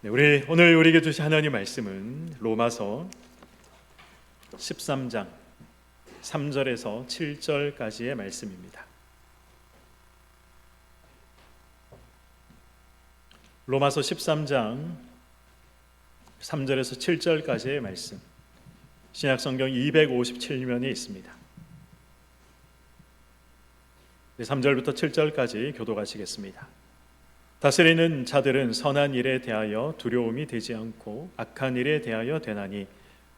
우리 오늘 우리에게 주신 하나님 말씀은 로마서 13장 3절에서 7절까지의 말씀입니다. 로마서 13장 3절에서 7절까지의 말씀, 신약성경 257면이 있습니다. 3절부터 7절까지 교독하시겠습니다. 다스리는 자들은 선한 일에 대하여 두려움이 되지 않고 악한 일에 대하여 되나니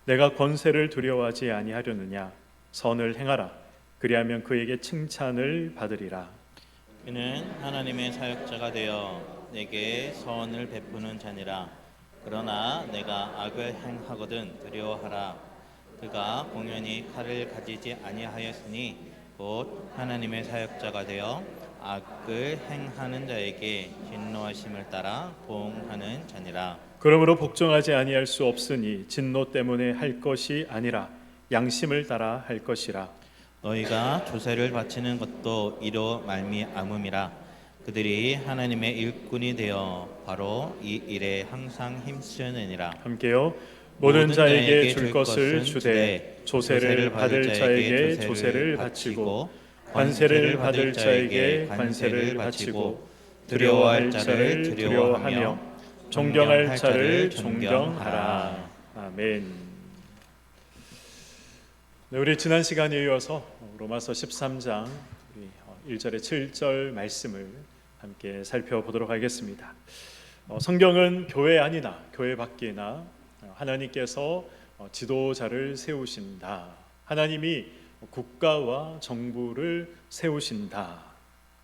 내가 권세를 두려워하지 아니하려느냐. 선을 행하라. 그리하면 그에게 칭찬을 받으리라. 그는 하나님의 사역자가 되어 내게 선을 베푸는 자니라. 그러나 내가 악을 행하거든 두려워하라. 그가 공연히 칼을 가지지 아니하였으니 곧 하나님의 사역자가 되어 악을 행하는 자에게 진노하심을 따라 보응하는 자니라. 그러므로 복종하지 아니할 수 없으니 진노 때문에 할 것이 아니라 양심을 따라 할 것이라. 너희가 조세를 바치는 것도 이로 말미암음이라. 그들이 하나님의 일꾼이 되어 바로 이 일에 항상 힘쓰느니라. 함께요. 모든 자에게 줄 것을 주되 조세를 받을 자에게 조세를 바치고 관세를 받을 자에게 관세를 바치고 두려워할 자를 두려워하며 존경할 자를 존경하라. 아멘. 네, 우리 지난 시간에 이어서 로마서 13장 1절에 7절 말씀을 함께 살펴보도록 하겠습니다. 성경은 교회 안이나 교회 밖이나 하나님께서 지도자를 세우신다. 하나님이 국가와 정부를 세우신다.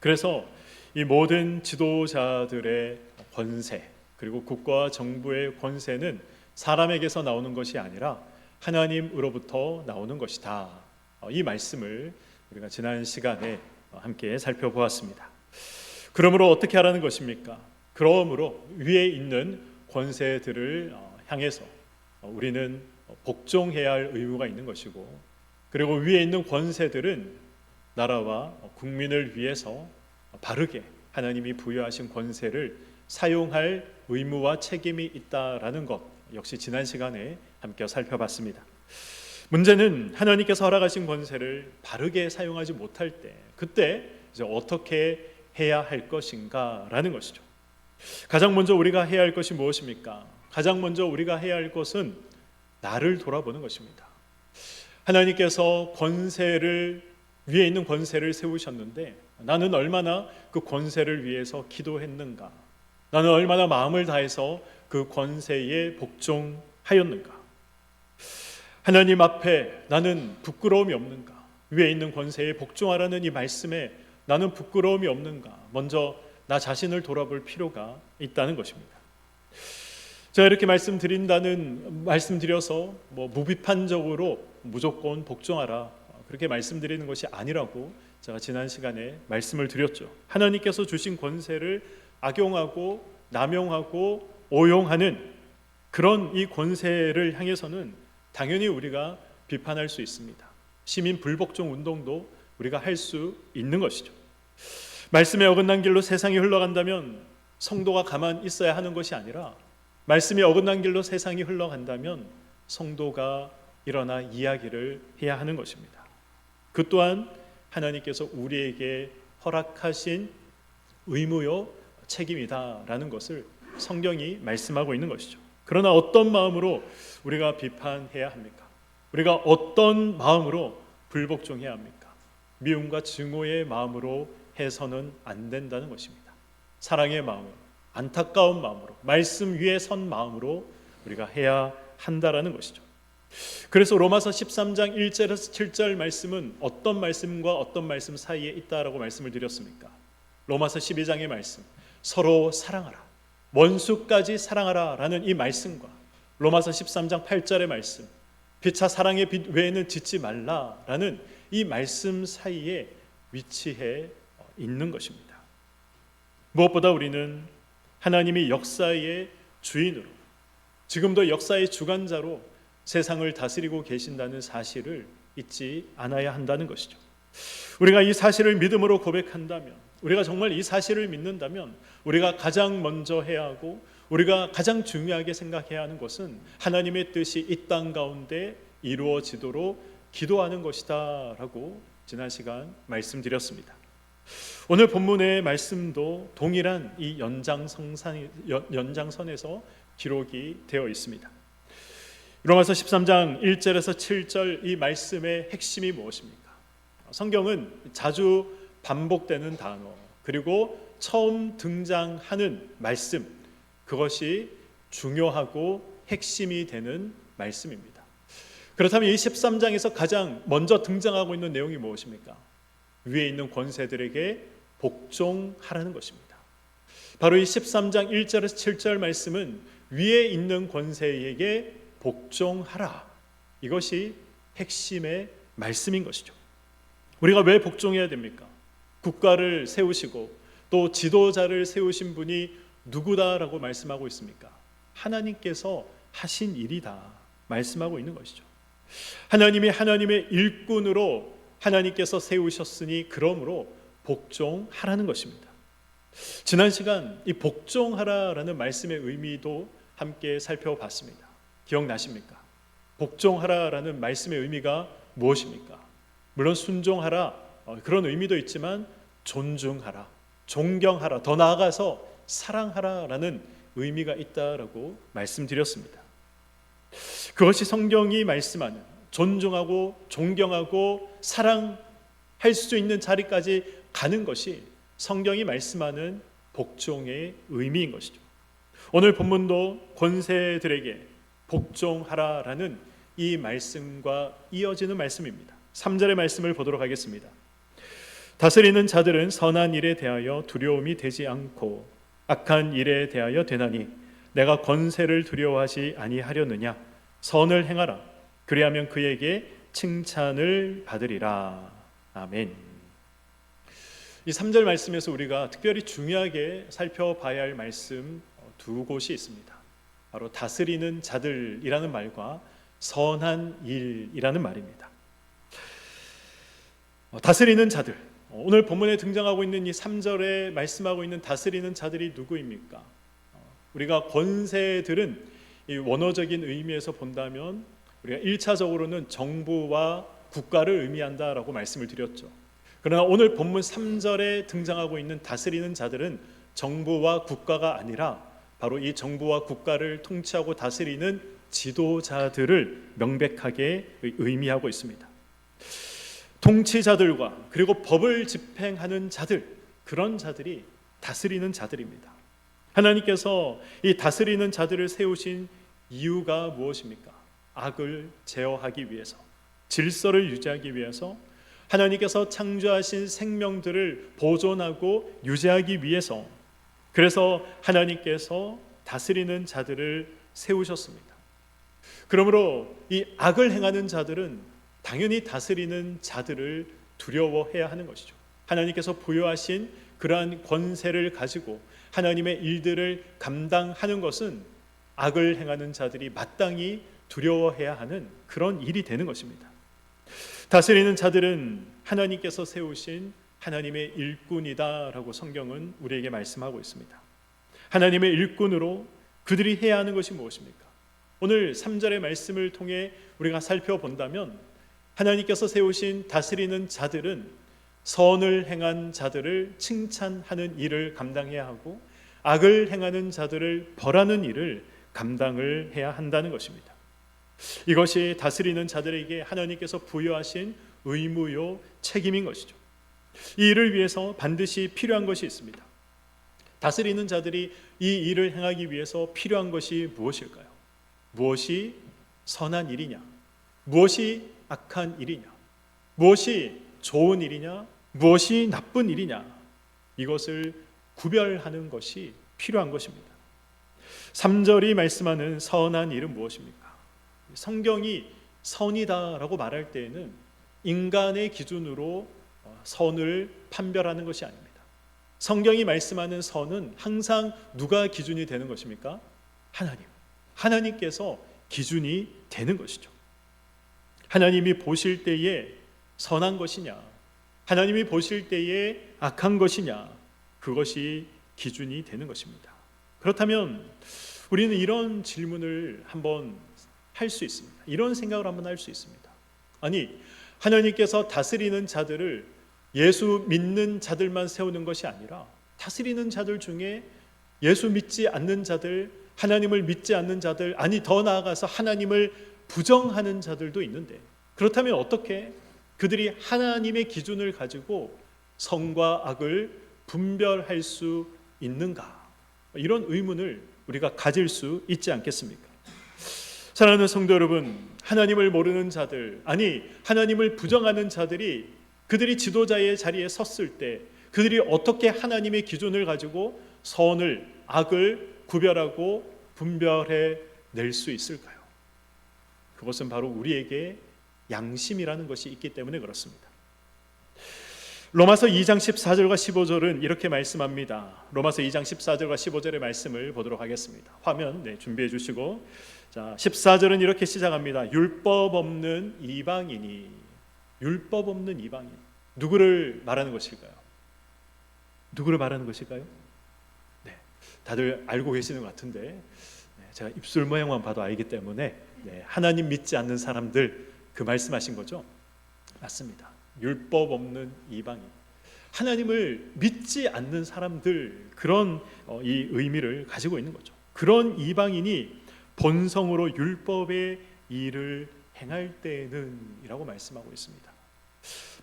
그래서 이 모든 지도자들의 권세, 그리고 국가와 정부의 권세는 사람에게서 나오는 것이 아니라 하나님으로부터 나오는 것이다. 이 말씀을 우리가 지난 시간에 함께 살펴보았습니다. 그러므로 어떻게 하라는 것입니까? 그러므로 위에 있는 권세들을 향해서 우리는 복종해야 할 의무가 있는 것이고, 그리고 위에 있는 권세들은 나라와 국민을 위해서 바르게 하나님이 부여하신 권세를 사용할 의무와 책임이 있다라는 것, 역시 지난 시간에 함께 살펴봤습니다. 문제는 하나님께서 허락하신 권세를 바르게 사용하지 못할 때, 그때 이제 어떻게 해야 할 것인가라는 것이죠. 가장 먼저 우리가 해야 할 것이 무엇입니까? 가장 먼저 우리가 해야 할 것은 나를 돌아보는 것입니다. 하나님께서 권세를, 위에 있는 권세를 세우셨는데 나는 얼마나 그 권세를 위해서 기도했는가? 나는 얼마나 마음을 다해서 그 권세에 복종하였는가? 하나님 앞에 나는 부끄러움이 없는가? 위에 있는 권세에 복종하라는 이 말씀에 나는 부끄러움이 없는가? 먼저 나 자신을 돌아볼 필요가 있다는 것입니다. 제가 이렇게 말씀드려서 무비판적으로 무조건 복종하라, 그렇게 말씀드리는 것이 아니라고 제가 지난 시간에 말씀을 드렸죠. 하나님께서 주신 권세를 악용하고 남용하고 오용하는 그런 이 권세를 향해서는 당연히 우리가 비판할 수 있습니다. 시민 불복종 운동도 우리가 할 수 있는 것이죠. 말씀에 어긋난 길로 세상이 흘러간다면 성도가 가만 있어야 하는 것이 아니라, 말씀이 어긋난 길로 세상이 흘러간다면 성도가 일어나 이야기를 해야 하는 것입니다. 그 또한 하나님께서 우리에게 허락하신 의무요 책임이다라는 것을 성경이 말씀하고 있는 것이죠. 그러나 어떤 마음으로 우리가 비판해야 합니까? 우리가 어떤 마음으로 불복종해야 합니까? 미움과 증오의 마음으로 해서는 안 된다는 것입니다. 사랑의 마음으로, 안타까운 마음으로, 말씀 위에 선 마음으로 우리가 해야 한다라는 것이죠. 그래서 로마서 13장 1절에서 7절 말씀은 어떤 말씀과 어떤 말씀 사이에 있다라고 말씀을 드렸습니까? 로마서 12장의 말씀, 서로 사랑하라, 원수까지 사랑하라 라는 이 말씀과 로마서 13장 8절의 말씀, 피차 사랑의 빛 외에는 짓지 말라라는 이 말씀 사이에 위치해 있는 것입니다. 무엇보다 우리는 하나님이 역사의 주인으로, 지금도 역사의 주관자로 세상을 다스리고 계신다는 사실을 잊지 않아야 한다는 것이죠. 우리가 이 사실을 믿음으로 고백한다면, 우리가 정말 이 사실을 믿는다면 우리가 가장 먼저 해야 하고 우리가 가장 중요하게 생각해야 하는 것은 하나님의 뜻이 이 땅 가운데 이루어지도록 기도하는 것이다 라고 지난 시간 말씀드렸습니다. 오늘 본문의 말씀도 동일한 이 연장선에서 기록이 되어 있습니다. 로마서 13장 1절에서 7절 이 말씀의 핵심이 무엇입니까? 성경은 자주 반복되는 단어, 그리고 처음 등장하는 말씀, 그것이 중요하고 핵심이 되는 말씀입니다. 그렇다면 이 13장에서 가장 먼저 등장하고 있는 내용이 무엇입니까? 위에 있는 권세들에게 복종하라는 것입니다. 바로 이 13장 1절에서 7절 말씀은 위에 있는 권세에게 복종하라, 이것이 핵심의 말씀인 것이죠. 우리가 왜 복종해야 됩니까? 국가를 세우시고 또 지도자를 세우신 분이 누구다라고 말씀하고 있습니까? 하나님께서 하신 일이다 말씀하고 있는 것이죠. 하나님이 하나님의 일꾼으로 하나님께서 세우셨으니 그러므로 복종하라는 것입니다. 지난 시간 이 복종하라라는 말씀의 의미도 함께 살펴봤습니다. 기억나십니까? 복종하라라는 말씀의 의미가 무엇입니까? 물론 순종하라 그런 의미도 있지만 존중하라, 존경하라, 더 나아가서 사랑하라라는 의미가 있다라고 말씀드렸습니다. 그것이 성경이 말씀하는 존중하고 존경하고 사랑할 수 있는 자리까지 가는 것이 성경이 말씀하는 복종의 의미인 것이죠. 오늘 본문도 권세들에게 복종하라라는 이 말씀과 이어지는 말씀입니다. 3절의 말씀을 보도록 하겠습니다. 다스리는 자들은 선한 일에 대하여 두려움이 되지 않고 악한 일에 대하여 되나니 내가 권세를 두려워하지 아니하려느냐. 선을 행하라. 그리하면 그에게 칭찬을 받으리라. 아멘. 이 3절 말씀에서 우리가 특별히 중요하게 살펴봐야 할 말씀 두 곳이 있습니다. 바로 다스리는 자들이라는 말과 선한 일이라는 말입니다. 다스리는 자들, 오늘 본문에 등장하고 있는 이 3절에 말씀하고 있는 다스리는 자들이 누구입니까? 우리가 권세들은 이 원어적인 의미에서 본다면 우리가 1차적으로는 정부와 국가를 의미한다라고 말씀을 드렸죠. 그러나 오늘 본문 3절에 등장하고 있는 다스리는 자들은 정부와 국가가 아니라 바로 이 정부와 국가를 통치하고 다스리는 지도자들을 명백하게 의미하고 있습니다. 통치자들과 그리고 법을 집행하는 자들, 그런 자들이 다스리는 자들입니다. 하나님께서 이 다스리는 자들을 세우신 이유가 무엇입니까? 악을 제어하기 위해서, 질서를 유지하기 위해서, 하나님께서 창조하신 생명들을 보존하고 유지하기 위해서, 그래서 하나님께서 다스리는 자들을 세우셨습니다. 그러므로 이 악을 행하는 자들은 당연히 다스리는 자들을 두려워해야 하는 것이죠. 하나님께서 부여하신 그러한 권세를 가지고 하나님의 일들을 감당하는 것은 악을 행하는 자들이 마땅히 두려워해야 하는 그런 일이 되는 것입니다. 다스리는 자들은 하나님께서 세우신 하나님의 일꾼이다라고 성경은 우리에게 말씀하고 있습니다. 하나님의 일꾼으로 그들이 해야 하는 것이 무엇입니까? 오늘 3절의 말씀을 통해 우리가 살펴본다면 하나님께서 세우신 다스리는 자들은 선을 행한 자들을 칭찬하는 일을 감당해야 하고 악을 행하는 자들을 벌하는 일을 감당을 해야 한다는 것입니다. 이것이 다스리는 자들에게 하나님께서 부여하신 의무요 책임인 것이죠. 이 일을 위해서 반드시 필요한 것이 있습니다. 다스리는 자들이 이 일을 행하기 위해서 필요한 것이 무엇일까요? 무엇이 선한 일이냐? 무엇이 악한 일이냐? 무엇이 좋은 일이냐? 무엇이 나쁜 일이냐? 이것을 구별하는 것이 필요한 것입니다. 3절이 말씀하는 선한 일은 무엇입니까? 성경이 선이다라고 말할 때에는 인간의 기준으로 선을 판별하는 것이 아닙니다. 성경이 말씀하는 선은 항상 누가 기준이 되는 것입니까? 하나님. 하나님께서 기준이 되는 것이죠. 하나님이 보실 때에 선한 것이냐, 하나님이 보실 때에 악한 것이냐, 그것이 기준이 되는 것입니다. 그렇다면 우리는 이런 질문을 한번 할 수 있습니다. 이런 생각을 한번 할 수 있습니다. 아니, 하나님께서 다스리는 자들을 예수 믿는 자들만 세우는 것이 아니라 다스리는 자들 중에 예수 믿지 않는 자들, 하나님을 믿지 않는 자들, 아니 더 나아가서 하나님을 부정하는 자들도 있는데, 그렇다면 어떻게 그들이 하나님의 기준을 가지고 선과 악을 분별할 수 있는가? 이런 의문을 우리가 가질 수 있지 않겠습니까? 사랑하는 성도 여러분, 하나님을 모르는 자들, 아니 하나님을 부정하는 자들이 그들이 지도자의 자리에 섰을 때 그들이 어떻게 하나님의 기준을 가지고 선을, 악을 구별하고 분별해 낼 수 있을까요? 그것은 바로 우리에게 양심이라는 것이 있기 때문에 그렇습니다. 로마서 2장 14절과 15절은 이렇게 말씀합니다. 로마서 2장 14절과 15절의 말씀을 보도록 하겠습니다. 화면 준비해 주시고, 자 14절은 이렇게 시작합니다. 율법 없는 이방인이, 율법 없는 이방인, 누구를 말하는 것일까요? 누구를 말하는 것일까요? 다들 알고 계시는 것 같은데, 제가 입술 모양만 봐도 알기 때문에 하나님 믿지 않는 사람들 그 말씀하신 거죠? 맞습니다. 율법 없는 이방인, 하나님을 믿지 않는 사람들, 그런 이 의미를 가지고 있는 거죠. 그런 이방인이 본성으로 율법의 일을 행할 때에는 이라고 말씀하고 있습니다.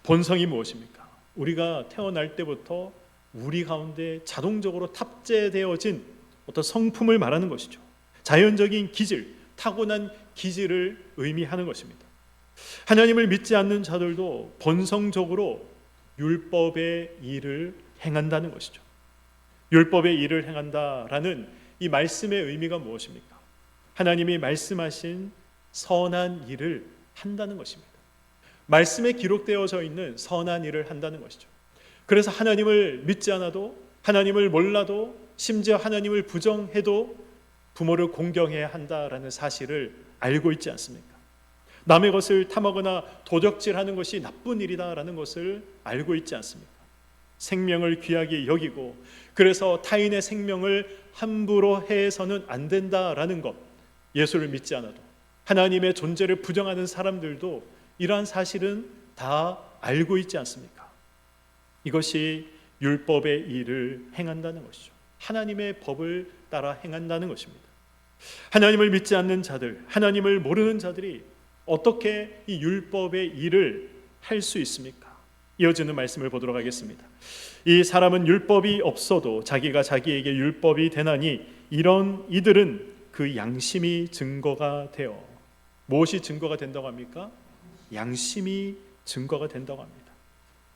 본성이 무엇입니까? 우리가 태어날 때부터 우리 가운데 자동적으로 탑재되어진 어떤 성품을 말하는 것이죠. 자연적인 기질, 타고난 기질을 의미하는 것입니다. 하나님을 믿지 않는 자들도 본성적으로 율법의 일을 행한다는 것이죠. 율법의 일을 행한다라는 이 말씀의 의미가 무엇입니까? 하나님이 말씀하신 선한 일을 한다는 것입니다. 말씀에 기록되어져 있는 선한 일을 한다는 것이죠. 그래서 하나님을 믿지 않아도, 하나님을 몰라도, 심지어 하나님을 부정해도 부모를 공경해야 한다라는 사실을 알고 있지 않습니까? 남의 것을 탐하거나 도적질하는 것이 나쁜 일이다라는 것을 알고 있지 않습니까? 생명을 귀하게 여기고, 그래서 타인의 생명을 함부로 해서는 안 된다라는 것, 예수를 믿지 않아도, 하나님의 존재를 부정하는 사람들도 이러한 사실은 다 알고 있지 않습니까? 이것이 율법의 일을 행한다는 것이죠. 하나님의 법을 따라 행한다는 것입니다. 하나님을 믿지 않는 자들, 하나님을 모르는 자들이 어떻게 이 율법의 일을 할 수 있습니까? 이어지는 말씀을 보도록 하겠습니다. 이 사람은 율법이 없어도 자기가 자기에게 율법이 되나니 이런 이들은 그 양심이 증거가 되어, 무엇이 증거가 된다고 합니까? 양심이 증거가 된다고 합니다.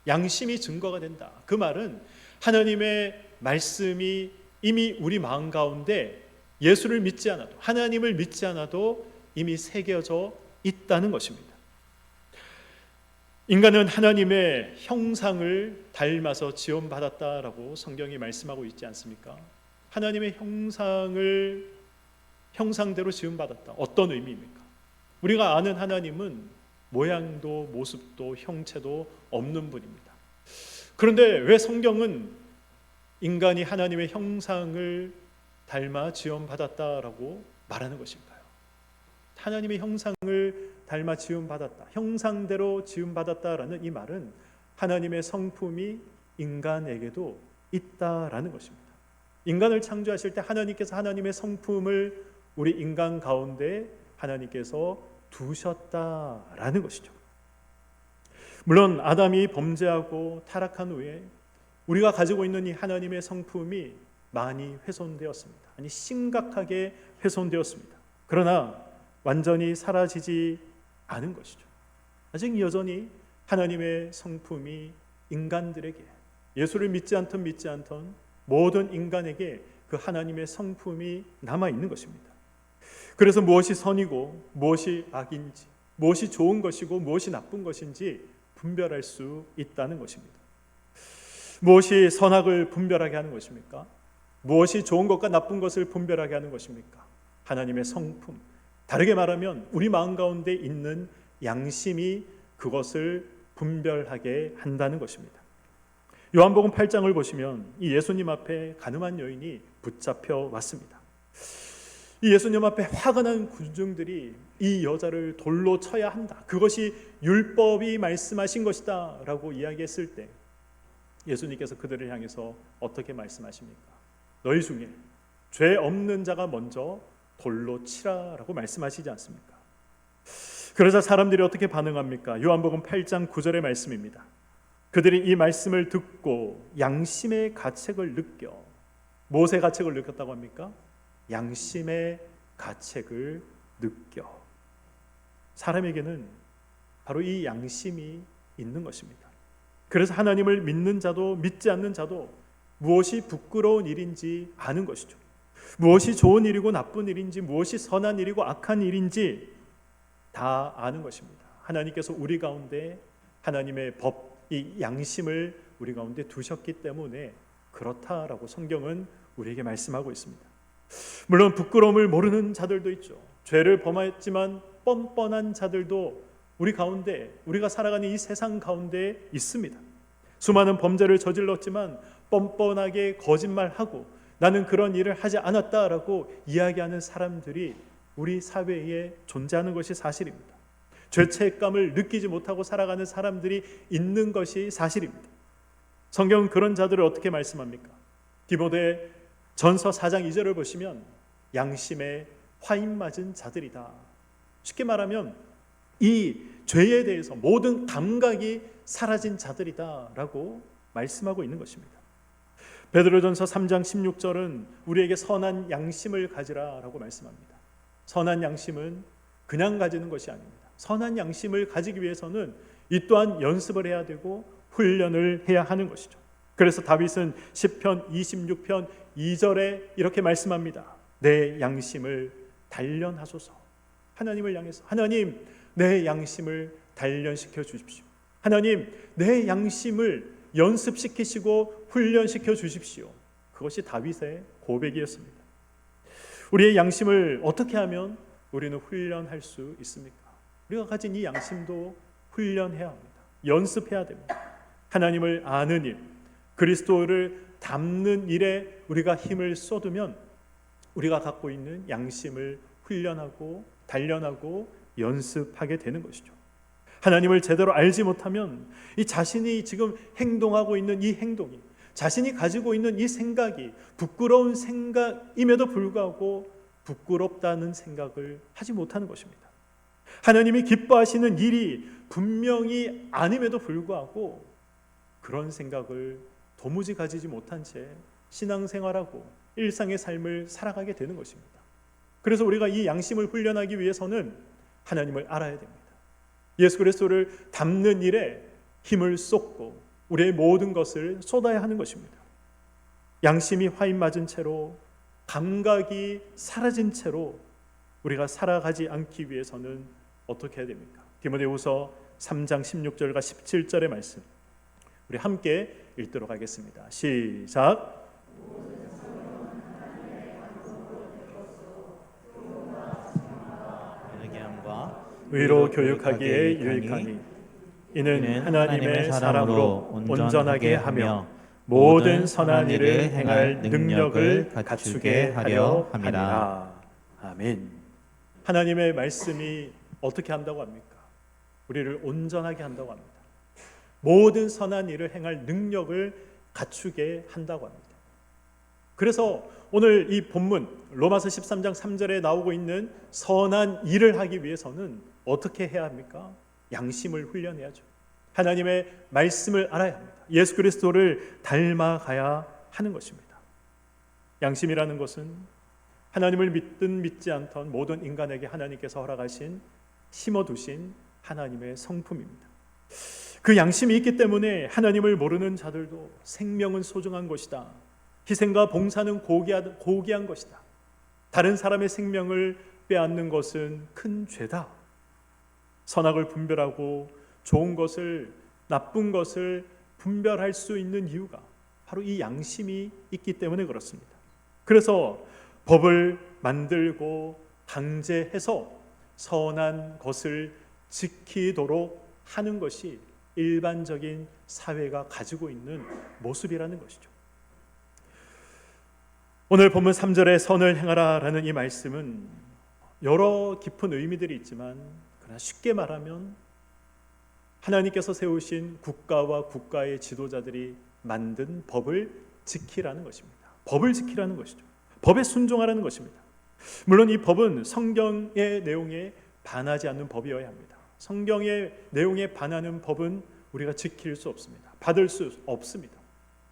양심이 증거가 된다. 그 말은 하나님의 말씀이 이미 우리 마음 가운데 예수를 믿지 않아도, 하나님을 믿지 않아도 이미 새겨져 있다는 것입니다. 인간은 하나님의 형상을 닮아서 지음받았다라고 성경이 말씀하고 있지 않습니까? 하나님의 형상대로 지음받았다. 어떤 의미입니까? 우리가 아는 하나님은 모양도 모습도 형체도 없는 분입니다. 그런데 왜 성경은 인간이 하나님의 형상을 닮아 지음받았다라고 말하는 것일까요? 하나님의 형상을 닮아 지음받았다, 형상대로 지음받았다라는 이 말은 하나님의 성품이 인간에게도 있다라는 것입니다. 인간을 창조하실 때 하나님께서 하나님의 성품을 우리 인간 가운데 하나님께서 두셨다라는 것이죠. 물론 아담이 범죄하고 타락한 후에 우리가 가지고 있는 이 하나님의 성품이 많이 훼손되었습니다. 아니 심각하게 훼손되었습니다. 그러나 완전히 사라지지 않은 것이죠. 아직 여전히 하나님의 성품이 인간들에게, 예수를 믿지 않던 믿지 않던 모든 인간에게 그 하나님의 성품이 남아있는 것입니다. 그래서 무엇이 선이고 무엇이 악인지, 무엇이 좋은 것이고 무엇이 나쁜 것인지 분별할 수 있다는 것입니다. 무엇이 선악을 분별하게 하는 것입니까? 무엇이 좋은 것과 나쁜 것을 분별하게 하는 것입니까? 하나님의 성품, 다르게 말하면 우리 마음 가운데 있는 양심이 그것을 분별하게 한다는 것입니다. 요한복음 8장을 보시면 이 예수님 앞에 가늠한 여인이 붙잡혀 왔습니다. 이 예수님 앞에 화가 난 군중들이 이 여자를 돌로 쳐야 한다, 그것이 율법이 말씀하신 것이다 라고 이야기했을 때 예수님께서 그들을 향해서 어떻게 말씀하십니까? 너희 중에 죄 없는 자가 먼저 돌로 치라 라고 말씀하시지 않습니까? 그러자 사람들이 어떻게 반응합니까? 요한복음 8장 9절의 말씀입니다. 그들이 이 말씀을 듣고 양심의 가책을 느껴, 무엇의 가책을 느꼈다고 합니까? 양심의 가책을 느껴. 사람에게는 바로 이 양심이 있는 것입니다. 그래서 하나님을 믿는 자도 믿지 않는 자도 무엇이 부끄러운 일인지 아는 것이죠. 무엇이 좋은 일이고 나쁜 일인지, 무엇이 선한 일이고 악한 일인지 다 아는 것입니다. 하나님께서 우리 가운데 하나님의 법, 이 양심을 우리 가운데 두셨기 때문에 그렇다라고 성경은 우리에게 말씀하고 있습니다. 물론 부끄러움을 모르는 자들도 있죠. 죄를 범했지만 뻔뻔한 자들도 우리 가운데, 우리가 살아가는 이 세상 가운데 있습니다. 수많은 범죄를 저질렀지만 뻔뻔하게 거짓말하고 나는 그런 일을 하지 않았다라고 이야기하는 사람들이 우리 사회에 존재하는 것이 사실입니다. 죄책감을 느끼지 못하고 살아가는 사람들이 있는 것이 사실입니다. 성경은 그런 자들을 어떻게 말씀합니까? 디모데 전서 4장 2절을 보시면 양심에 화인 맞은 자들이다. 쉽게 말하면 이 죄에 대해서 모든 감각이 사라진 자들이다 라고 말씀하고 있는 것입니다. 베드로전서 3장 16절은 우리에게 선한 양심을 가지라 라고 말씀합니다. 선한 양심은 그냥 가지는 것이 아닙니다. 선한 양심을 가지기 위해서는 이 또한 연습을 해야 되고 훈련을 해야 하는 것이죠. 그래서 다윗은 시편 26편 2절에 이렇게 말씀합니다. 내 양심을 단련하소서. 하나님을 향해서, 하나님 내 양심을 단련시켜 주십시오. 하나님 내 양심을 연습시키시고 훈련시켜 주십시오. 그것이 다윗의 고백이었습니다. 우리의 양심을 어떻게 하면 우리는 훈련할 수 있습니까? 우리가 가진 이 양심도 훈련해야 합니다. 연습해야 됩니다. 하나님을 아는 일, 그리스도를 닮는 일에 우리가 힘을 쏟으면 우리가 갖고 있는 양심을 훈련하고 단련하고 연습하게 되는 것이죠. 하나님을 제대로 알지 못하면 이 자신이 지금 행동하고 있는 이 행동이, 자신이 가지고 있는 이 생각이 부끄러운 생각임에도 불구하고 부끄럽다는 생각을 하지 못하는 것입니다. 하나님이 기뻐하시는 일이 분명히 아님에도 불구하고 그런 생각을 도무지 가지지 못한 채 신앙생활하고 일상의 삶을 살아가게 되는 것입니다. 그래서 우리가 이 양심을 훈련하기 위해서는 하나님을 알아야 됩니다. 예수 그리스도를 닮는 일에 힘을 쏟고 우리의 모든 것을 쏟아야 하는 것입니다. 양심이 화인 맞은 채로, 감각이 사라진 채로 우리가 살아가지 않기 위해서는 어떻게 해야 됩니까? 디모데후서 3장 16절과 17절의 말씀 우리 함께 읽도록 하겠습니다. 시작. 의로 교육하기에 유익하니 이는 하나님의 사람으로 온전하게 하며 모든 선한 일을 행할 능력을 갖추게 하려 함이라. 아멘. 하나님의 말씀이 어떻게 한다고 합니까? 우리를 온전하게 한다고 합니다. 모든 선한 일을 행할 능력을 갖추게 한다고 합니다. 그래서 오늘 이 본문 로마서 13장 3절에 나오고 있는 선한 일을 하기 위해서는 어떻게 해야 합니까? 양심을 훈련해야죠. 하나님의 말씀을 알아야 합니다. 예수 그리스도를 닮아가야 하는 것입니다. 양심이라는 것은 하나님을 믿든 믿지 않던 모든 인간에게 하나님께서 허락하신, 심어두신 하나님의 성품입니다. 그 양심이 있기 때문에 하나님을 모르는 자들도 생명은 소중한 것이다, 희생과 봉사는 고귀한 것이다, 다른 사람의 생명을 빼앗는 것은 큰 죄다, 선악을 분별하고 좋은 것을, 나쁜 것을 분별할 수 있는 이유가 바로 이 양심이 있기 때문에 그렇습니다. 그래서 법을 만들고 강제해서 선한 것을 지키도록 하는 것이 일반적인 사회가 가지고 있는 모습이라는 것이죠. 오늘 본문 3절에 선을 행하라라는 이 말씀은 여러 깊은 의미들이 있지만 그러나 쉽게 말하면 하나님께서 세우신 국가와 국가의 지도자들이 만든 법을 지키라는 것입니다. 법을 지키라는 것이죠. 법에 순종하라는 것입니다. 물론 이 법은 성경의 내용에 반하지 않는 법이어야 합니다. 성경의 내용에 반하는 법은 우리가 지킬 수 없습니다. 받을 수 없습니다.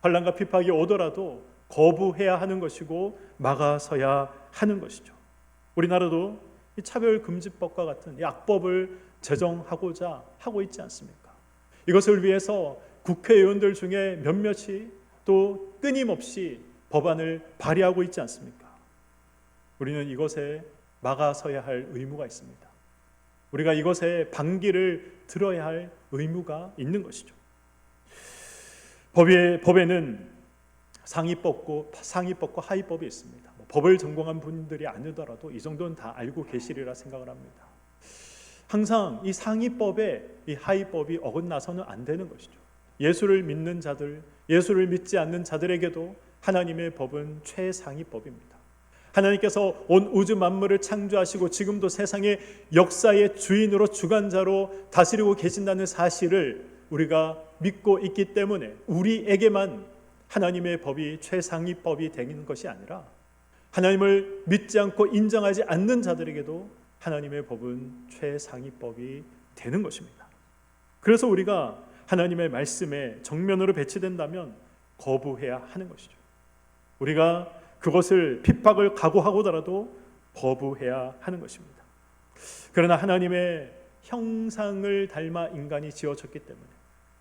환난과 핍박이 오더라도 거부해야 하는 것이고 막아서야 하는 것이죠. 우리나라도 이 차별금지법과 같은 이 악법을 제정하고자 하고 있지 않습니까? 이것을 위해서 국회의원들 중에 몇몇이 또 끊임없이 법안을 발의하고 있지 않습니까? 우리는 이것에 막아서야 할 의무가 있습니다. 우리가 이것에 반기를 들어야 할 의무가 있는 것이죠. 법에는 상위법과 하위법이 있습니다. 법을 전공한 분들이 아니더라도 이 정도는 다 알고 계시리라 생각을 합니다. 항상 이 상위법에 이 하위법이 어긋나서는 안 되는 것이죠. 예수를 믿는 자들, 예수를 믿지 않는 자들에게도 하나님의 법은 최상위법입니다. 하나님께서 온 우주 만물을 창조하시고 지금도 세상의 역사의 주인으로 주관자로 다스리고 계신다는 사실을 우리가 믿고 있기 때문에 우리에게만 하나님의 법이 최상위법이 되는 것이 아니라 하나님을 믿지 않고 인정하지 않는 자들에게도 하나님의 법은 최상위법이 되는 것입니다. 그래서 우리가 하나님의 말씀에 정면으로 배치된다면 거부해야 하는 것이죠. 우리가 그것을 핍박을 각오하고더라도 거부해야 하는 것입니다. 그러나 하나님의 형상을 닮아 인간이 지어졌기 때문에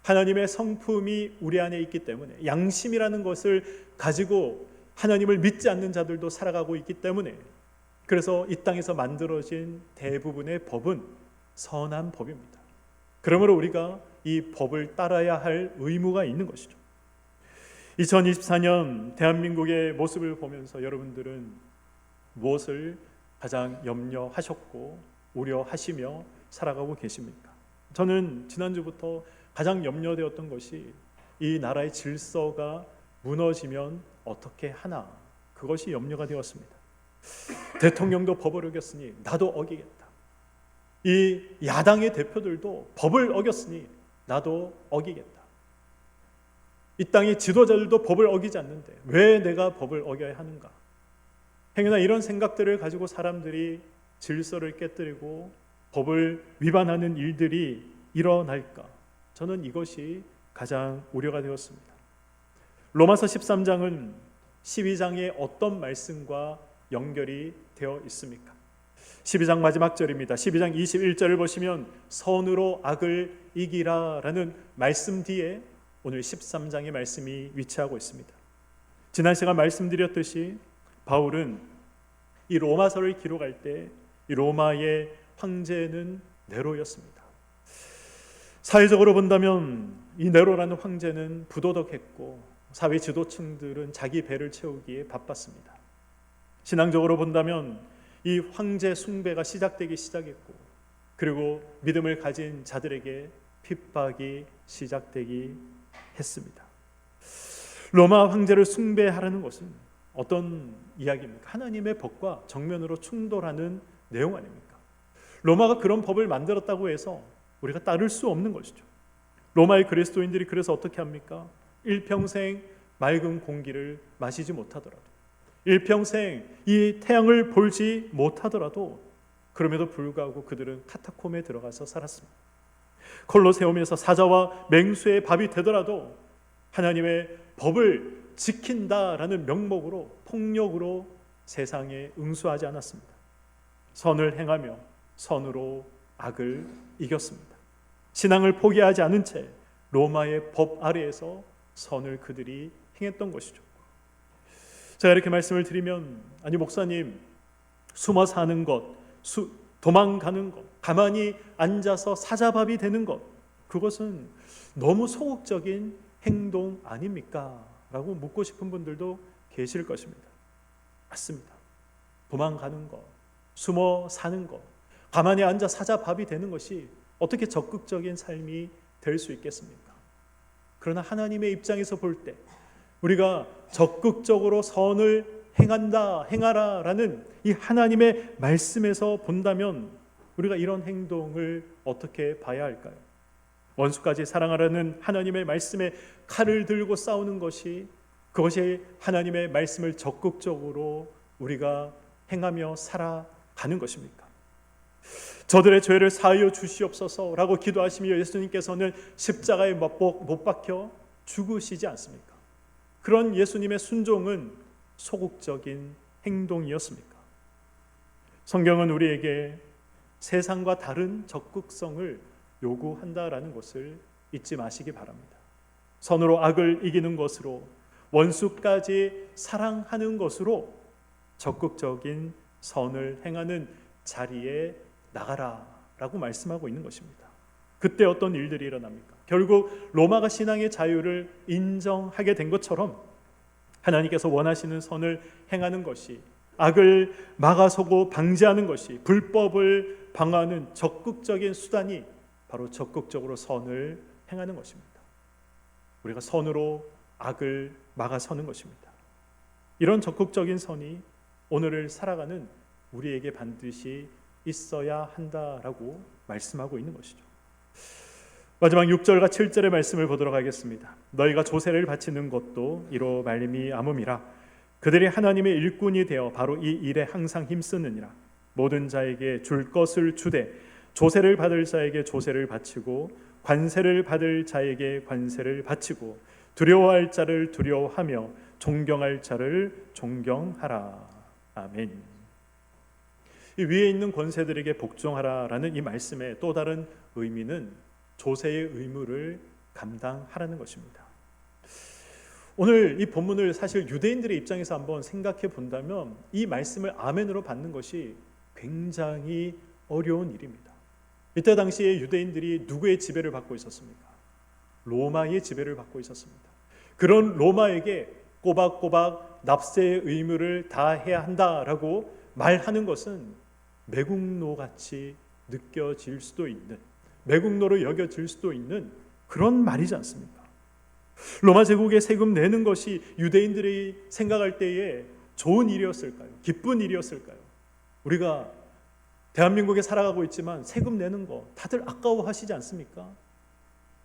하나님의 성품이 우리 안에 있기 때문에 양심이라는 것을 가지고 하나님을 믿지 않는 자들도 살아가고 있기 때문에 그래서 이 땅에서 만들어진 대부분의 법은 선한 법입니다. 그러므로 우리가 이 법을 따라야 할 의무가 있는 것이죠. 2024년 대한민국의 모습을 보면서 여러분들은 무엇을 가장 염려하셨고 우려하시며 살아가고 계십니까? 저는 지난주부터 가장 염려되었던 것이 이 나라의 질서가 무너지면 어떻게 하나, 그것이 염려가 되었습니다. 대통령도 법을 어겼으니 나도 어기겠다. 이 야당의 대표들도 법을 어겼으니 나도 어기겠다. 이 땅의 지도자들도 법을 어기지 않는데 왜 내가 법을 어겨야 하는가? 행여나 이런 생각들을 가지고 사람들이 질서를 깨뜨리고 법을 위반하는 일들이 일어날까? 저는 이것이 가장 우려가 되었습니다. 로마서 13장은 12장의 어떤 말씀과 연결이 되어 있습니까? 12장 마지막 절입니다. 12장 21절을 보시면 선으로 악을 이기라 라는 말씀 뒤에 오늘 13장의 말씀이 위치하고 있습니다. 지난 시간 말씀드렸듯이 바울은 이 로마서를 기록할 때 이 로마의 황제는 네로였습니다. 사회적으로 본다면 이 네로라는 황제는 부도덕했고 사회 지도층들은 자기 배를 채우기에 바빴습니다. 신앙적으로 본다면 이 황제 숭배가 시작되기 시작했고 그리고 믿음을 가진 자들에게 핍박이 시작되기 했습니다. 로마 황제를 숭배하라는 것은 어떤 이야기입니까? 하나님의 법과 정면으로 충돌하는 내용 아닙니까? 로마가 그런 법을 만들었다고 해서 우리가 따를 수 없는 것이죠. 로마의 그리스도인들이 그래서 어떻게 합니까? 일평생 맑은 공기를 마시지 못하더라도 일평생 이 태양을 보지 못하더라도 그럼에도 불구하고 그들은 카타콤에 들어가서 살았습니다. 콜로세움에서 사자와 맹수의 밥이 되더라도 하나님의 법을 지킨다라는 명목으로 폭력으로 세상에 응수하지 않았습니다. 선을 행하며 선으로 악을 이겼습니다. 신앙을 포기하지 않은 채 로마의 법 아래에서 선을 그들이 행했던 것이죠. 제가 이렇게 말씀을 드리면 아니 목사님 숨어 사는 것, 도망가는 것, 가만히 앉아서 사자밥이 되는 것 그것은 너무 소극적인 행동 아닙니까? 라고 묻고 싶은 분들도 계실 것입니다. 맞습니다. 도망가는 것, 숨어 사는 것, 가만히 앉아 사자밥이 되는 것이 어떻게 적극적인 삶이 될 수 있겠습니까? 그러나 하나님의 입장에서 볼 때 우리가 적극적으로 선을 행하라라는 이 하나님의 말씀에서 본다면 우리가 이런 행동을 어떻게 봐야 할까요? 원수까지 사랑하라는 하나님의 말씀에 칼을 들고 싸우는 것이, 그것이 하나님의 말씀을 적극적으로 우리가 행하며 살아가는 것입니까? 저들의 죄를 사하여 주시옵소서라고 기도하시며 예수님께서는 십자가에 못 박혀 죽으시지 않습니까? 그런 예수님의 순종은 소극적인 행동이었습니까? 성경은 우리에게 세상과 다른 적극성을 요구한다라는 것을 잊지 마시기 바랍니다. 선으로 악을 이기는 것으로, 원수까지 사랑하는 것으로 적극적인 선을 행하는 자리에 나가라라고 말씀하고 있는 것입니다. 그때 어떤 일들이 일어납니까? 결국 로마가 신앙의 자유를 인정하게 된 것처럼 하나님께서 원하시는 선을 행하는 것이, 악을 막아서고 방지하는 것이, 불법을 방어하는 적극적인 수단이 바로 적극적으로 선을 행하는 것입니다. 우리가 선으로 악을 막아서는 것입니다. 이런 적극적인 선이 오늘을 살아가는 우리에게 반드시 있어야 한다라고 말씀하고 있는 것이죠. 마지막 6절과 7절의 말씀을 보도록 하겠습니다. 너희가 조세를 바치는 것도 이로 말미암음이라. 그들이 하나님의 일꾼이 되어 바로 이 일에 항상 힘쓰느니라. 모든 자에게 줄 것을 주되 조세를 받을 자에게 조세를 바치고 관세를 받을 자에게 관세를 바치고 두려워할 자를 두려워하며 존경할 자를 존경하라. 아멘. 이 위에 있는 권세들에게 복종하라라는 이 말씀의 또 다른 의미는 조세의 의무를 감당하라는 것입니다. 오늘 이 본문을 사실 유대인들의 입장에서 한번 생각해 본다면 이 말씀을 아멘으로 받는 것이 굉장히 어려운 일입니다. 이때 당시에 유대인들이 누구의 지배를 받고 있었습니까? 로마의 지배를 받고 있었습니다. 그런 로마에게 꼬박꼬박 납세의 의무를 다해야 한다라고 말하는 것은 매국노같이 느껴질 수도 있는, 매국노로 여겨질 수도 있는 그런 말이지 않습니까? 로마 제국에 세금 내는 것이 유대인들이 생각할 때에 좋은 일이었을까요? 기쁜 일이었을까요? 우리가 대한민국에 살아가고 있지만 세금 내는 거 다들 아까워하시지 않습니까?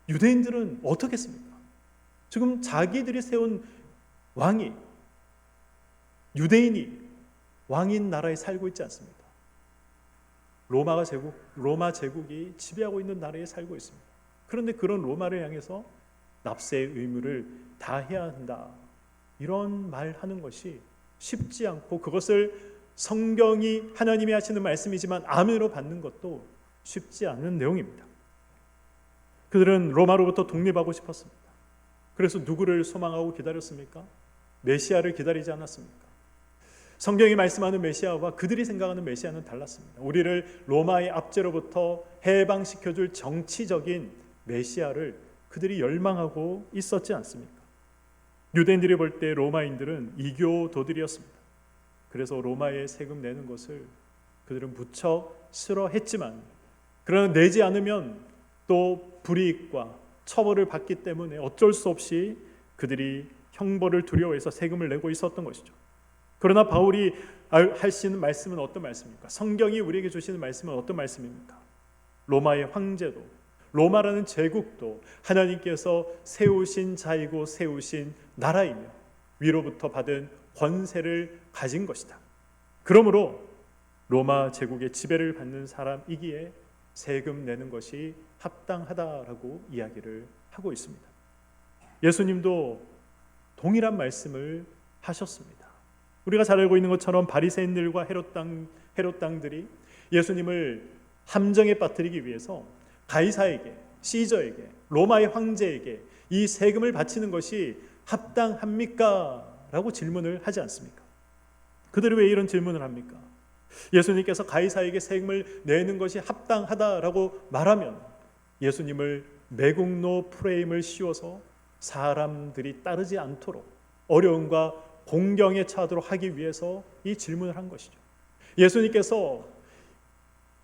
유대인들은 어떻겠습니까? 지금 자기들이 세운 왕이, 유대인이 왕인 나라에 살고 있지 않습니까? 로마 제국이 지배하고 있는 나라에 살고 있습니다. 그런데 그런 로마를 향해서 납세의 의무를 다해야 한다, 이런 말하는 것이 쉽지 않고, 그것을 성경이 하나님이 하시는 말씀이지만 아멘으로 받는 것도 쉽지 않은 내용입니다. 그들은 로마로부터 독립하고 싶었습니다. 그래서 누구를 소망하고 기다렸습니까? 메시아를 기다리지 않았습니까? 성경이 말씀하는 메시아와 그들이 생각하는 메시아는 달랐습니다. 우리를 로마의 압제로부터 해방시켜줄 정치적인 메시아를 그들이 열망하고 있었지 않습니까? 유대인들이 볼 때 로마인들은 이교도들이었습니다. 그래서 로마에 세금 내는 것을 그들은 무척 싫어했지만, 그러나 내지 않으면 또 불이익과 처벌을 받기 때문에 어쩔 수 없이 그들이 형벌을 두려워해서 세금을 내고 있었던 것이죠. 그러나 바울이 하시는 말씀은 어떤 말씀입니까? 성경이 우리에게 주시는 말씀은 어떤 말씀입니까? 로마의 황제도, 로마라는 제국도 하나님께서 세우신 자이고 세우신 나라이며 위로부터 받은 권세를 가진 것이다. 그러므로 로마 제국의 지배를 받는 사람이기에 세금 내는 것이 합당하다라고 이야기를 하고 있습니다. 예수님도 동일한 말씀을 하셨습니다. 우리가 잘 알고 있는 것처럼 바리새인들과 헤롯당들이 예수님을 함정에 빠뜨리기 위해서 가이사에게, 시저에게, 로마의 황제에게 이 세금을 바치는 것이 합당합니까? 라고 질문을 하지 않습니까? 그들이 왜 이런 질문을 합니까? 예수님께서 가이사에게 세금을 내는 것이 합당하다라고 말하면 예수님을 매국노 프레임을 씌워서 사람들이 따르지 않도록 어려움과 공경에 처하도록 하기 위해서 이 질문을 한 것이죠. 예수님께서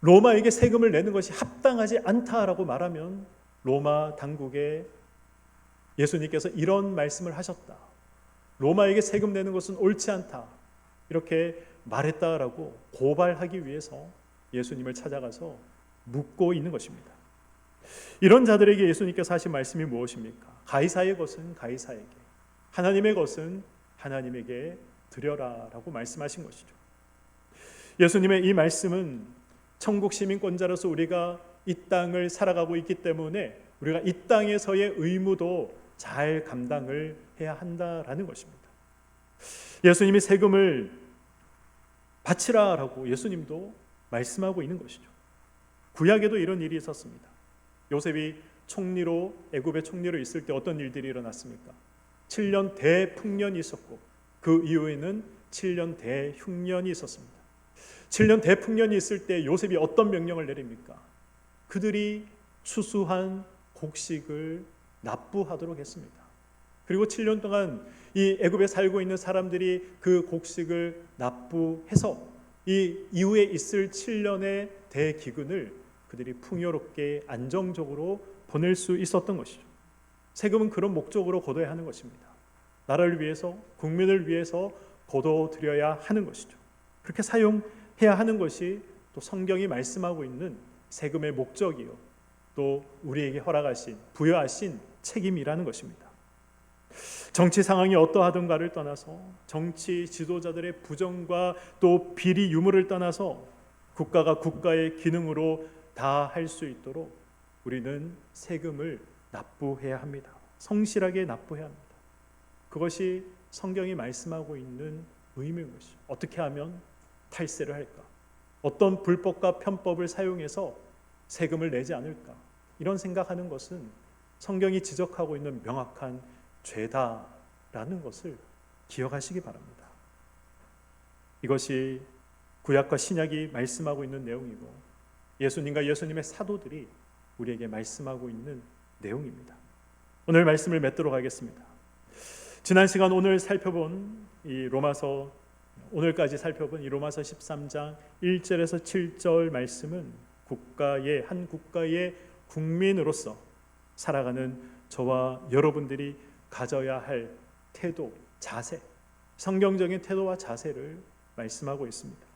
로마에게 세금을 내는 것이 합당하지 않다라고 말하면 로마 당국에 예수님께서 이런 말씀을 하셨다. 로마에게 세금 내는 것은 옳지 않다. 이렇게 말했다라고 고발하기 위해서 예수님을 찾아가서 묻고 있는 것입니다. 이런 자들에게 예수님께서 하신 말씀이 무엇입니까? 가이사의 것은 가이사에게, 하나님의 것은 하나님에게 드려라라고 말씀하신 것이죠. 예수님의 이 말씀은 천국 시민권자로서 우리가 이 땅을 살아가고 있기 때문에 우리가 이 땅에서의 의무도 잘 감당을 해야 한다라는 것입니다. 예수님이 세금을 바치라라고 예수님도 말씀하고 있는 것이죠. 구약에도 이런 일이 있었습니다. 요셉이 총리로, 애굽의 총리로 있을 때 어떤 일들이 일어났습니까? 7년 대풍년이 있었고 그 이후에는 7년 대흉년이 있었습니다. 7년 대풍년이 있을 때 요셉이 어떤 명령을 내립니까? 그들이 추수한 곡식을 납부하도록 했습니다. 그리고 7년 동안 이 애굽에 살고 있는 사람들이 그 곡식을 납부해서 이 이후에 있을 7년의 대기근을 그들이 풍요롭게 안정적으로 보낼 수 있었던 것이죠. 세금은 그런 목적으로 거둬야 하는 것입니다. 나라를 위해서, 국민을 위해서 거둬들여야 하는 것이죠. 그렇게 사용해야 하는 것이 또 성경이 말씀하고 있는 세금의 목적이요, 또 우리에게 허락하신, 부여하신 책임이라는 것입니다. 정치 상황이 어떠하든가를 떠나서, 정치 지도자들의 부정과 또 비리 유물을 떠나서 국가가 국가의 기능으로 다 할 수 있도록 우리는 세금을 납부해야 합니다. 성실하게 납부해야 합니다. 그것이 성경이 말씀하고 있는 의미인 것이죠. 어떻게 하면 탈세를 할까? 어떤 불법과 편법을 사용해서 세금을 내지 않을까? 이런 생각하는 것은 성경이 지적하고 있는 명확한 죄다라는 것을 기억하시기 바랍니다. 이것이 구약과 신약이 말씀하고 있는 내용이고 예수님과 예수님의 사도들이 우리에게 말씀하고 있는 내용입니다. 오늘 말씀을 맺도록 하겠습니다. 지난 시간 오늘까지 살펴본 이 로마서 13장 1절에서 7절 말씀은 한 국가의 국민으로서 살아가는 저와 여러분들이 가져야 할 태도, 자세, 성경적인 태도와 자세를 말씀하고 있습니다.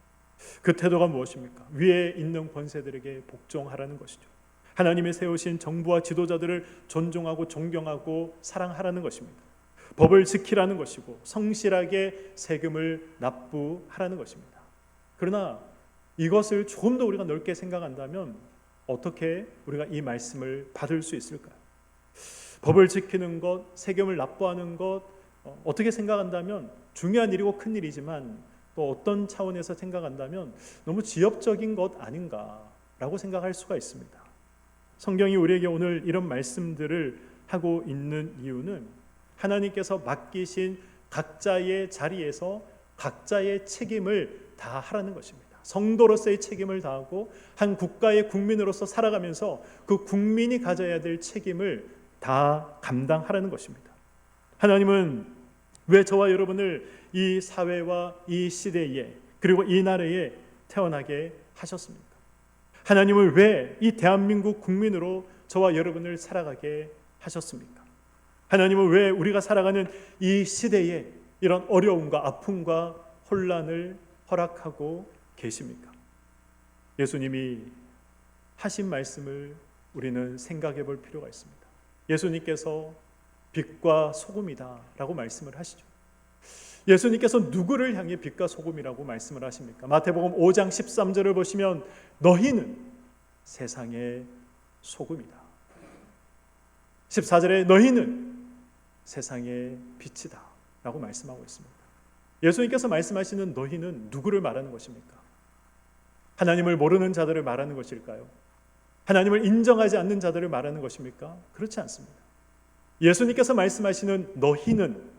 그 태도가 무엇입니까? 위에 있는 권세들에게 복종하라는 것이죠. 하나님이 세우신 정부와 지도자들을 존중하고 존경하고 사랑하라는 것입니다. 법을 지키라는 것이고 성실하게 세금을 납부하라는 것입니다. 그러나 이것을 조금 더 우리가 넓게 생각한다면 어떻게 우리가 이 말씀을 받을 수 있을까요? 법을 지키는 것, 세금을 납부하는 것, 어떻게 생각한다면 중요한 일이고 큰 일이지만 또 어떤 차원에서 생각한다면 너무 지엽적인 것 아닌가라고 생각할 수가 있습니다. 성경이 우리에게 오늘 이런 말씀들을 하고 있는 이유는 하나님께서 맡기신 각자의 자리에서 각자의 책임을 다하라는 것입니다. 성도로서의 책임을 다하고 한 국가의 국민으로서 살아가면서 그 국민이 가져야 될 책임을 다 감당하라는 것입니다. 하나님은 왜 저와 여러분을 이 사회와 이 시대에 그리고 이 나라에 태어나게 하셨습니까? 하나님을 왜 이 대한민국 국민으로 저와 여러분을 살아가게 하셨습니까? 하나님은 왜 우리가 살아가는 이 시대에 이런 어려움과 아픔과 혼란을 허락하고 계십니까? 예수님이 하신 말씀을 우리는 생각해 볼 필요가 있습니다. 예수님께서 빛과 소금이다 라고 말씀을 하시죠. 예수님께서 누구를 향해 빛과 소금이라고 말씀을 하십니까? 마태복음 5장 13절을 보시면 너희는 세상의 소금이다. 14절에 너희는 세상의 빛이다 라고 말씀하고 있습니다. 예수님께서 말씀하시는 너희는 누구를 말하는 것입니까? 하나님을 모르는 자들을 말하는 것일까요? 하나님을 인정하지 않는 자들을 말하는 것입니까? 그렇지 않습니다. 예수님께서 말씀하시는 너희는,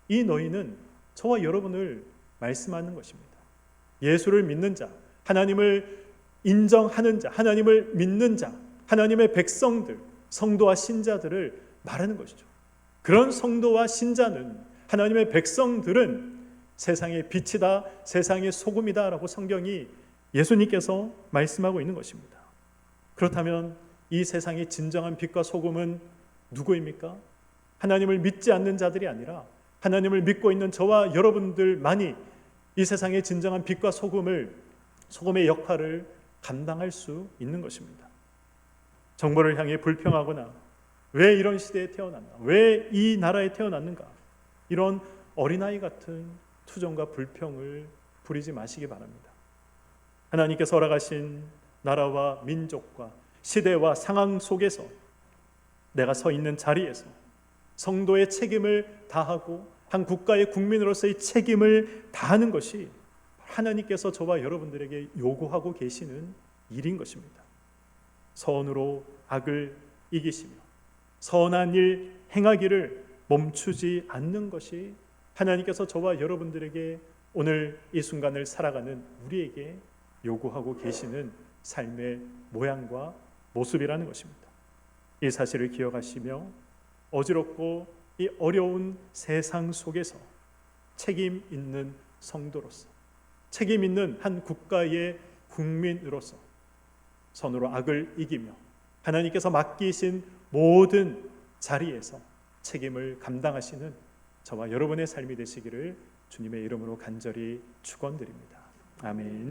이 너희는 저와 여러분을 말씀하는 것입니다. 예수를 믿는 자, 하나님을 인정하는 자, 하나님을 믿는 자, 하나님의 백성들, 성도와 신자들을 말하는 것이죠. 그런 성도와 신자는, 하나님의 백성들은 세상의 빛이다, 세상의 소금이다 라고 성경이 예수님께서 말씀하고 있는 것입니다. 그렇다면 이 세상의 진정한 빛과 소금은 누구입니까? 하나님을 믿지 않는 자들이 아니라 하나님을 믿고 있는 저와 여러분들만이 이 세상의 진정한 빛과 소금의 역할을 감당할 수 있는 것입니다. 정보를 향해 불평하거나 왜 이런 시대에 태어났나, 왜 이 나라에 태어났는가, 이런 어린아이 같은 투정과 불평을 부리지 마시기 바랍니다. 하나님께서 허락하신 나라와 민족과 시대와 상황 속에서 내가 서 있는 자리에서 성도의 책임을 다하고 한 국가의 국민으로서의 책임을 다하는 것이 하나님께서 저와 여러분들에게 요구하고 계시는 일인 것입니다. 선으로 악을 이기시며 선한 일 행하기를 멈추지 않는 것이 하나님께서 저와 여러분들에게 오늘 이 순간을 살아가는 우리에게 요구하고 계시는 삶의 모양과 모습이라는 것입니다. 이 사실을 기억하시며 어지럽고 이 어려운 세상 속에서 책임 있는 성도로서, 책임 있는 한 국가의 국민으로서 선으로 악을 이기며 하나님께서 맡기신 모든 자리에서 책임을 감당하시는 저와 여러분의 삶이 되시기를 주님의 이름으로 간절히 축원드립니다. 아멘.